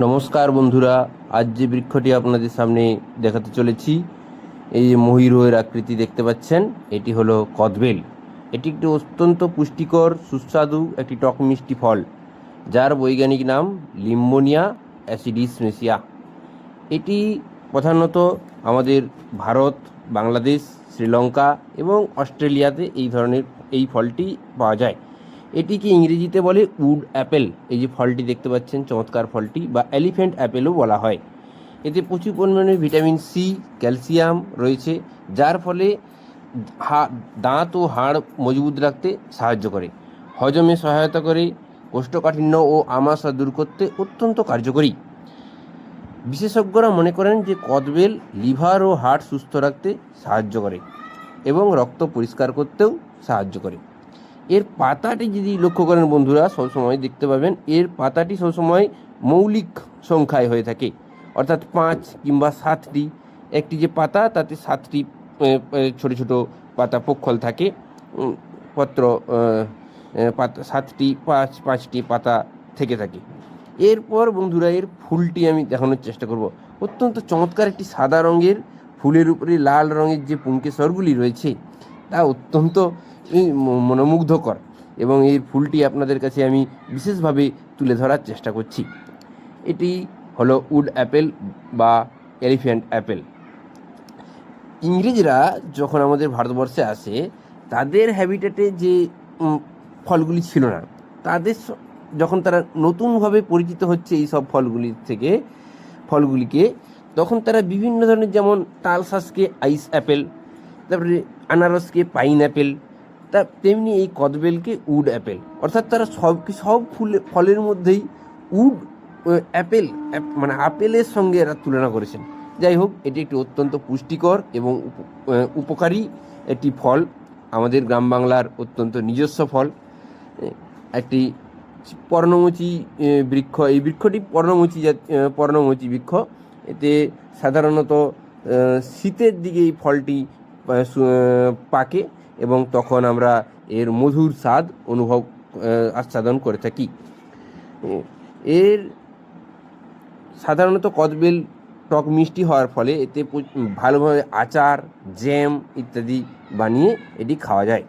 নমস্কার বন্ধুরা, আজ যে বৃক্ষটি আপনাদের সামনে দেখাতে চলেছি, এই যে ময়ূরের আকৃতি দেখতে পাচ্ছেন, এটি হলো কদবেল। এটি একটি অত্যন্ত পুষ্টিকর সুস্বাদু একটি টক মিষ্টি ফল, যার বৈজ্ঞানিক নাম লিম্বোনিয়া অ্যাসিডিসমেসিয়া। এটি প্রধানত আমাদের ভারত, বাংলাদেশ, শ্রীলঙ্কা এবং অস্ট্রেলিয়াতে এই ফলটি পাওয়া যায়। এটিকে ইংরেজিতে বলে উড অ্যাপেল। এই যে ফলটি দেখতে পাচ্ছেন, চমৎকার ফলটি, বা এলিফ্যান্ট অ্যাপেলও বলা হয়। এতে প্রচুর পরিমাণে ভিটামিন সি, ক্যালসিয়াম রয়েছে, যার ফলে দাঁত ও হাড় মজবুত রাখতে সাহায্য করে, হজমে সহায়তা করে, কোষ্ঠকাঠিন্য ও আমাশা দূর করতে অত্যন্ত কার্যকরী। বিশেষজ্ঞরা মনে করেন যে কদবেল লিভার ও হার্ট সুস্থ রাখতে সাহায্য করে এবং রক্ত পরিষ্কার করতেও সাহায্য করে। এর পাতাটি যদি লক্ষ্য করেন বন্ধুরা, সবসময় দেখতে পাবেন এর পাতাটি সবসময় মৌলিক সংখ্যায় হয়ে থাকে, অর্থাৎ 5 কিংবা 7টি। একটি যে পাতা, তাতে 7টি ছোটো ছোটো পাতা পক্ষল থাকে, পত্র পাতা 7টি, 5টি পাতা থেকে থাকে। এরপর বন্ধুরা, এর ফুলটি আমি দেখানোর চেষ্টা করব। অত্যন্ত চমৎকার একটি সাদা রঙের ফুলের উপরে লাল রঙের যে পুংকেশরগুলি রয়েছে, তা অত্যন্ত মনোমুগ্ধকর, এবং এই ফুলটি আপনাদের কাছে আমি বিশেষভাবে তুলে ধরার চেষ্টা করছি। এটি হলো উড অ্যাপেল বা এলিফ্যান্ট অ্যাপেল। ইংরেজরা যখন আমাদের ভারতবর্ষে আসে, তাদের হ্যাবিটেটে যে ফলগুলি ছিল না, যখন তারা নতুনভাবে পরিচিত হচ্ছে এই সব ফলগুলিকে, তখন তারা বিভিন্ন ধরনের, যেমন তালশাঁসকে আইস অ্যাপেল, তারপরে আনারসকে পাইন অ্যাপেল, তেমনি এই কদবেলকে উড অ্যাপেল, অর্থাৎ তারা সব ফলের মধ্যেই উড অ্যাপেল মানে আপেলের সঙ্গে এরা তুলনা করেছেন। যাই হোক, এটি একটি অত্যন্ত পুষ্টিকর এবং উপকারী একটি ফল, আমাদের গ্রাম বাংলার অত্যন্ত নিজস্ব ফল। একটি পর্ণমোচী বৃক্ষ, এই বৃক্ষটি পর্ণমোচী বৃক্ষ। এতে সাধারণত শীতের দিকে এই ফলটি পাকে, এবং তখন আমরা এর মধুর স্বাদ আস্বাদন করে থাকি। এর সাধারণত কদবেল টক মিষ্টি হওয়ার ফলে এতে ভালোভাবে আচার, জ্যাম ইত্যাদি বানিয়ে এটি খাওয়া যায়।